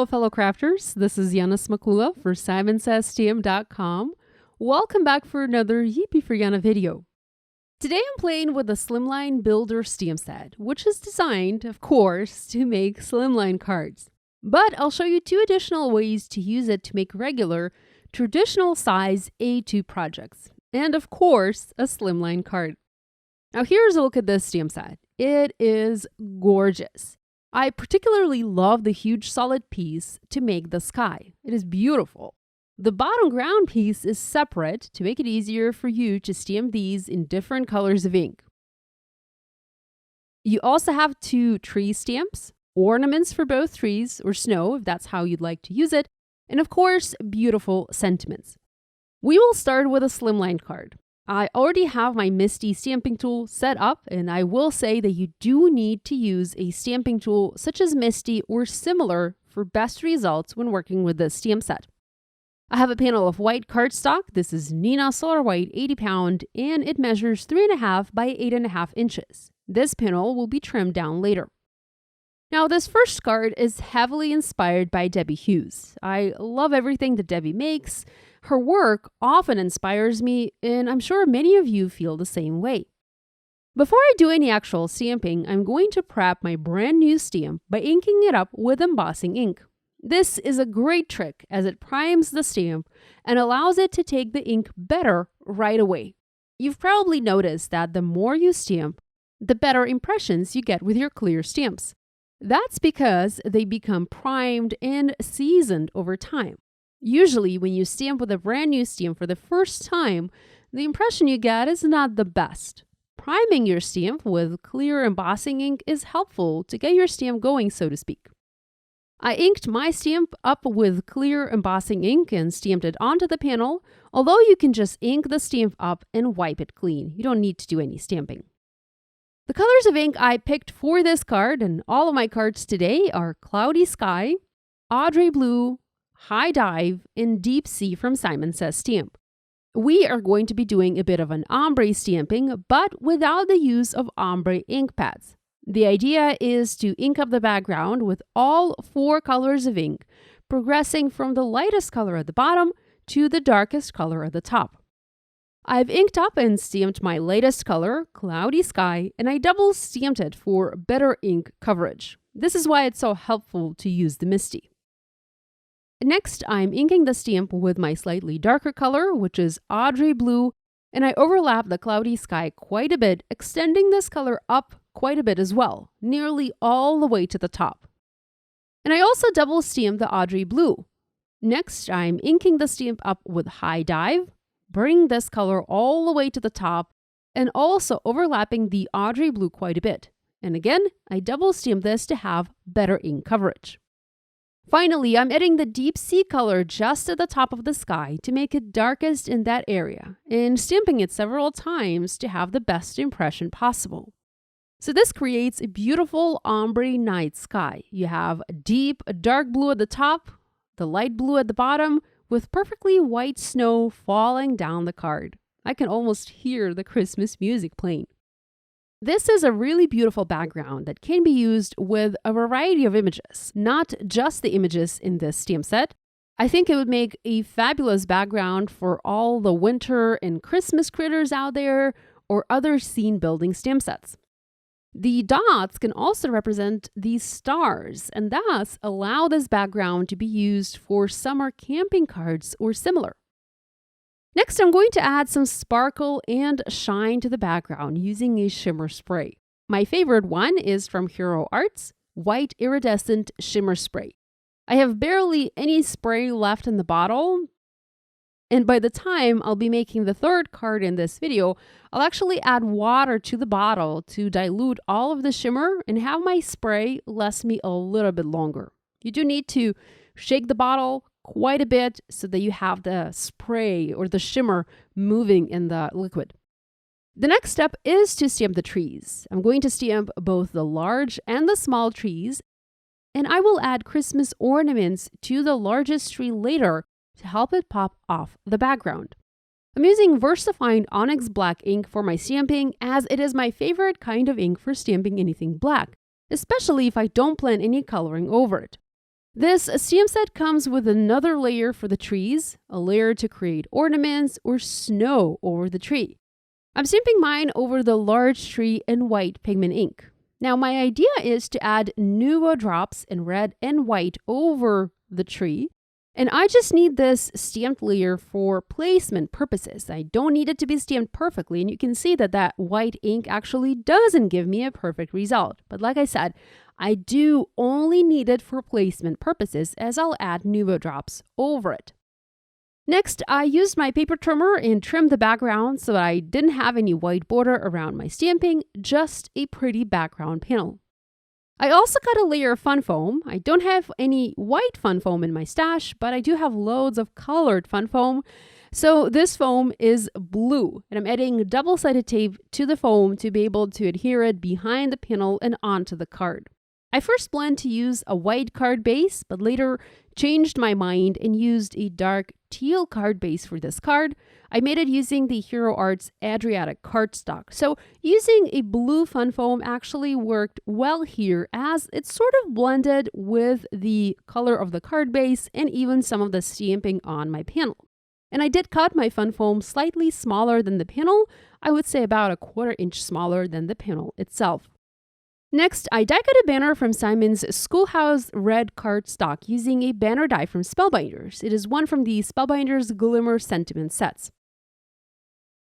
Hello, fellow crafters. This is Yana Smakula for SimonsSTM.com. Welcome back for another Yippee for Yana video. Today I'm playing with the Slimline Builder stamp set, which is designed, of course, to make slimline cards. But I'll show you two additional ways to use it to make regular, traditional size A2 projects, and of course, a slimline card. Now here's a look at this stamp set. It is gorgeous. I particularly love the huge solid piece to make the sky. It is beautiful. The bottom ground piece is separate to make it easier for you to stamp these in different colors of ink. You also have two tree stamps, ornaments for both trees or snow if that's how you'd like to use it, and of course, beautiful sentiments. We will start with a slimline card. I already have my MISTI stamping tool set up, and I will say that you do need to use a stamping tool such as MISTI or similar for best results when working with this stamp set. I have a panel of white cardstock. This is Neenah Solar White 80 pound, and it measures 3.5 by 8.5 inches. This panel will be trimmed down later. Now, this first card is heavily inspired by Debbie Hues. I love everything that Debbie makes. Her work often inspires me, and I'm sure many of you feel the same way. Before I do any actual stamping, I'm going to prep my brand new stamp by inking it up with embossing ink. This is a great trick as it primes the stamp and allows it to take the ink better right away. You've probably noticed that the more you stamp, the better impressions you get with your clear stamps. That's because they become primed and seasoned over time. Usually, when you stamp with a brand new stamp for the first time, the impression you get is not the best. Priming your stamp with clear embossing ink is helpful to get your stamp going, so to speak. I inked my stamp up with clear embossing ink and stamped it onto the panel, although you can just ink the stamp up and wipe it clean. You don't need to do any stamping. The colors of ink I picked for this card and all of my cards today are Cloudy Sky, Audrey Blue, High Dive, and Deep Sea from Simon Says Stamp. We are going to be doing a bit of an ombre stamping, but without the use of ombre ink pads. The idea is to ink up the background with all four colors of ink, progressing from the lightest color at the bottom to the darkest color at the top. I've inked up and stamped my latest color, Cloudy Sky, and I double stamped it for better ink coverage. This is why it's so helpful to use the MISTI. Next, I'm inking the stamp with my slightly darker color, which is Audrey Blue, and I overlap the Cloudy Sky quite a bit, extending this color up quite a bit as well, nearly all the way to the top. And I also double stamped the Audrey Blue. Next, I'm inking the stamp up with High Dive, bringing this color all the way to the top, and also overlapping the Audrey Blue quite a bit. And again, I double stamp this to have better ink coverage. Finally, I'm adding the Deep Sea color just at the top of the sky to make it darkest in that area, and stamping it several times to have the best impression possible. So this creates a beautiful ombre night sky. You have a deep, dark blue at the top, the light blue at the bottom, with perfectly white snow falling down the card. I can almost hear the Christmas music playing. This is a really beautiful background that can be used with a variety of images, not just the images in this stamp set. I think it would make a fabulous background for all the winter and Christmas critters out there or other scene building stamp sets. The dots can also represent the stars and thus allow this background to be used for summer camping cards or similar. Next, I'm going to add some sparkle and shine to the background using a shimmer spray. My favorite one is from Hero Arts, White Iridescent Shimmer Spray. I have barely any spray left in the bottle, and by the time I'll be making the third card in this video, I'll actually add water to the bottle to dilute all of the shimmer and have my spray last me a little bit longer. You do need to shake the bottle quite a bit so that you have the spray or the shimmer moving in the liquid. The next step is to stamp the trees. I'm going to stamp both the large and the small trees, and I will add Christmas ornaments to the largest tree later to help it pop off the background. I'm using VersaFine Onyx Black ink for my stamping as it is my favorite kind of ink for stamping anything black, especially if I don't plan any coloring over it. This stamp set comes with another layer for the trees, a layer to create ornaments or snow over the tree. I'm stamping mine over the large tree in white pigment ink. Now my idea is to add nuvo drops in red and white over the tree. And I just need this stamped layer for placement purposes. I don't need it to be stamped perfectly, and you can see that that white ink actually doesn't give me a perfect result. But like I said, I do only need it for placement purposes, as I'll add nuvo drops over it. Next, I used my paper trimmer and trimmed the background so that I didn't have any white border around my stamping, just a pretty background panel. I also got a layer of fun foam. I don't have any white fun foam in my stash, but I do have loads of colored fun foam. So this foam is blue, and I'm adding double-sided tape to the foam to be able to adhere it behind the panel and onto the card. I first planned to use a white card base, but later changed my mind and used a dark teal card base for this card. I made it using the Hero Arts ADRIATIC cardstock. So using a blue fun foam actually worked well here, as it sort of blended with the color of the card base and even some of the stamping on my panel. And I did cut my fun foam slightly smaller than the panel. I would say about a 1/4 inch smaller than the panel itself. Next, I die cut a banner from Simon's Schoolhouse red cardstock using a banner die from Spellbinders. It is one from the Spellbinders Glimmer Sentiment sets.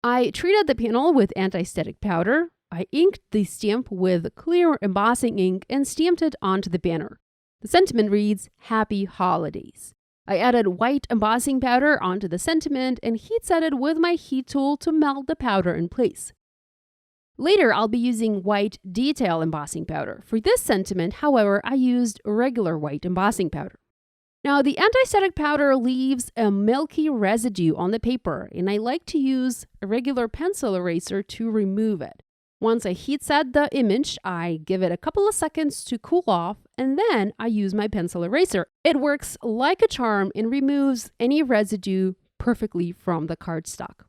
I treated the panel with anti-static powder. I inked the stamp with clear embossing ink and stamped it onto the banner. The sentiment reads, "Happy Holidays." I added white embossing powder onto the sentiment and heat set it with my heat tool to melt the powder in place. Later, I'll be using white detail embossing powder. For this sentiment, however, I used regular white embossing powder. Now, the anti-static powder leaves a milky residue on the paper, and I like to use a regular pencil eraser to remove it. Once I heat set the image, I give it a couple of seconds to cool off, and then I use my pencil eraser. It works like a charm and removes any residue perfectly from the cardstock.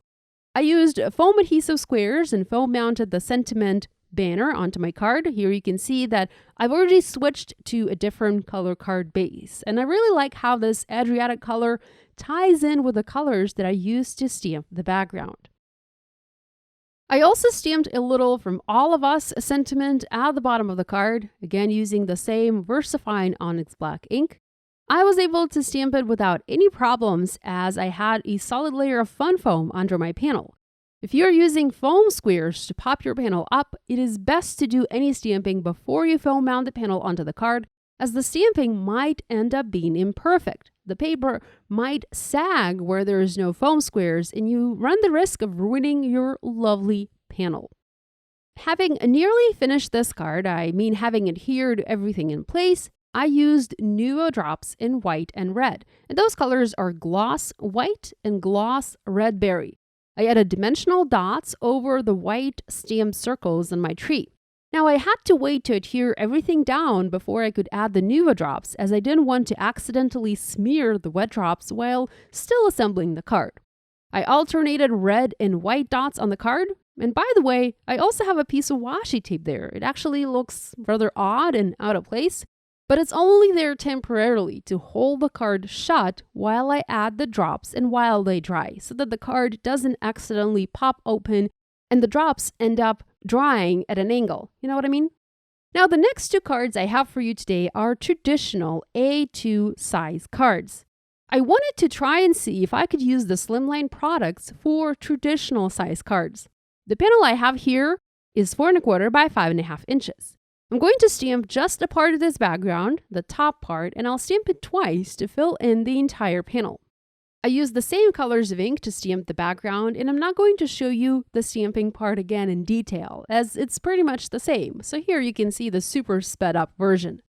I used foam adhesive squares and foam mounted the sentiment banner onto my card. Here you can see that I've already switched to a different color card base. And I really like how this Adriatic color ties in with the colors that I used to stamp the background. I also stamped a little from All of Us sentiment at the bottom of the card, again using the same VersaFine Onyx Black ink. I was able to stamp it without any problems as I had a solid layer of fun foam under my panel. If you're using foam squares to pop your panel up, it is best to do any stamping before you foam mount the panel onto the card, as the stamping might end up being imperfect. The paper might sag where there is no foam squares, and you run the risk of ruining your lovely panel. Having nearly finished this card, I mean having adhered everything in place, I used nuvo drops in white and red, and those colors are gloss white and gloss red berry. I added dimensional dots over the white stamped circles on my tree. Now I had to wait to adhere everything down before I could add the nuvo drops, as I didn't want to accidentally smear the wet drops while still assembling the card. I alternated red and white dots on the card, and by the way, I also have a piece of washi tape there. It actually looks rather odd and out of place, but it's only there temporarily to hold the card shut while I add the drops and while they dry, so that the card doesn't accidentally pop open and the drops end up drying at an angle. You know what I mean? Now, the next two cards I have for you today are traditional A2 size cards. I wanted to try and see if I could use the Slimline products for traditional size cards. The panel I have here is 4 1/4 by 5 1/2 inches. I'm going to stamp just a part of this background, the top part, and I'll stamp it twice to fill in the entire panel. I used the same colors of ink to stamp the background, and I'm not going to show you the stamping part again in detail, as it's pretty much the same. So here you can see the super sped up version.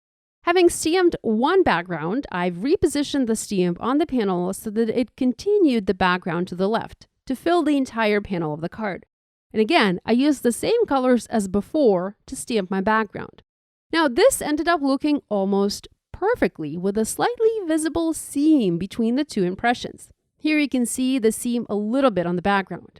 Having stamped one background, I've repositioned the stamp on the panel so that it continued the background to the left to fill the entire panel of the card. And again, I used the same colors as before to stamp my background. Now, this ended up looking almost perfectly with a slightly visible seam between the two impressions. Here you can see the seam a little bit on the background.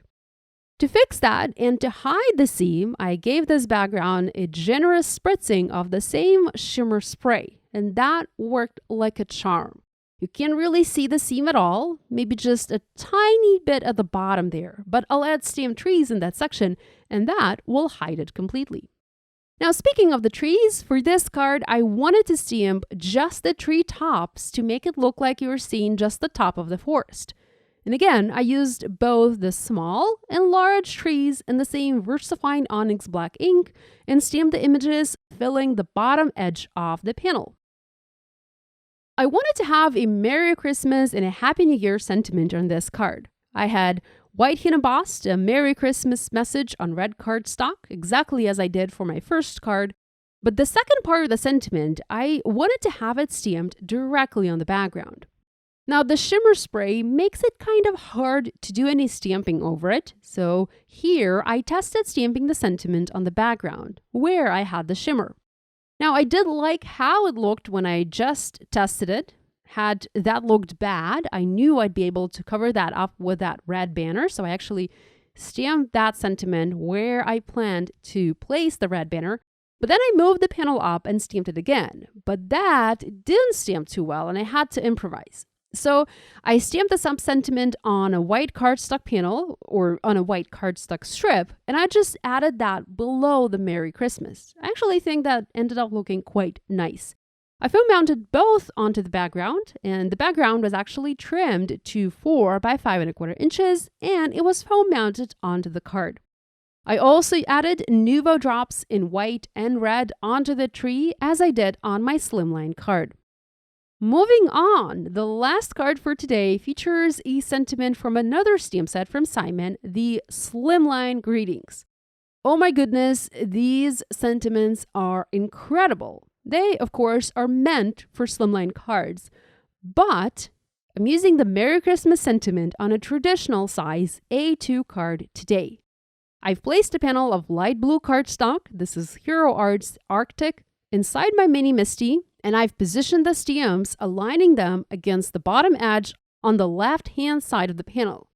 To fix that and to hide the seam, I gave this background a generous spritzing of the same shimmer spray. and that worked like a charm. You can't really see the seam at all, maybe just a tiny bit at the bottom there, but I'll add stamped trees in that section, and that will hide it completely. Now, speaking of the trees, for this card, I wanted to stamp just the tree tops to make it look like you were seeing just the top of the forest. And again, I used both the small and large trees in the same VersaFine Onyx black ink and stamped the images filling the bottom edge of the panel. I wanted to have a Merry Christmas and a Happy New Year sentiment on this card. I had white hand embossed a Merry Christmas message on red cardstock, exactly as I did for my first card. But the second part of the sentiment, I wanted to have it stamped directly on the background. Now, the shimmer spray makes it kind of hard to do any stamping over it, so here I tested stamping the sentiment on the background, where I had the shimmer. Now, I did like how it looked when I just tested it. Had that looked bad, I knew I'd be able to cover that up with that red banner, so I actually stamped that sentiment where I planned to place the red banner. But then I moved the panel up and stamped it again, but that didn't stamp too well and I had to improvise. So I stamped the sentiment on a white cardstock panel or on a white cardstock strip, and I just added that below the Merry Christmas. I actually think that ended up looking quite nice. I foam mounted both onto the background, and the background was actually trimmed to 4 by 5¼ inches, and it was foam mounted onto the card. I also added nuvo drops in white and red onto the tree as I did on my Slimline card. Moving on, the last card for today features a sentiment from another stamp set from Simon, the Slimline Greetings. Oh my goodness, these sentiments are incredible. They, of course, are meant for Slimline cards, but I'm using the Merry Christmas sentiment on a traditional size A2 card today. I've placed a panel of light blue cardstock, this is Hero Arts Arctic, inside my mini MISTI, and I've positioned the stamps, aligning them against the bottom edge on the left-hand side of the panel.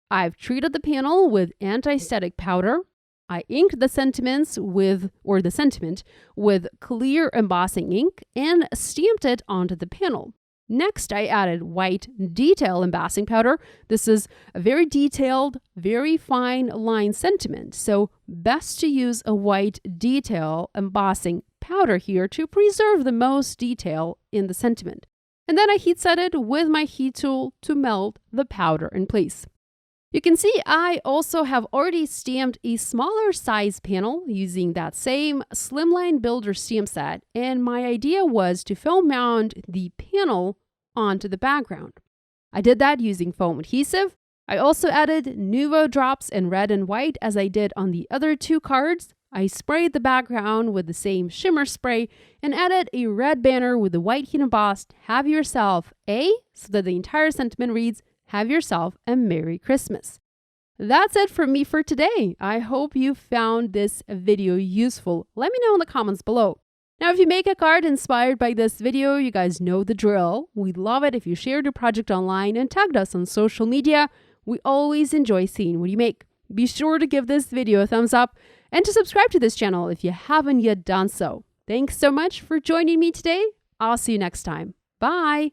I've treated the panel with anti-static powder. I inked the sentiment with clear embossing ink and stamped it onto the panel. Next, I added white detail embossing powder. This is a very detailed, very fine line sentiment, so best to use a white detail embossing powder here to preserve the most detail in the sentiment. And then I heat set it with my heat tool to melt the powder in place. You can see I also have already stamped a smaller size panel using that same Slimline Builder stamp set, and my idea was to foam mount the panel onto the background. I did that using foam adhesive. I also added nuvo drops in red and white as I did on the other two cards. I sprayed the background with the same shimmer spray and added a red banner with the white heat embossed "Have yourself a," so that the entire sentiment reads, "Have yourself a Merry Christmas." That's it from me for today. I hope you found this video useful. Let me know in the comments below. Now, if you make a card inspired by this video, you guys know the drill. We'd love it if you shared your project online and tagged us on social media. We always enjoy seeing what you make. Be sure to give this video a thumbs up and to subscribe to this channel if you haven't yet done so. Thanks so much for joining me today. I'll see you next time. Bye!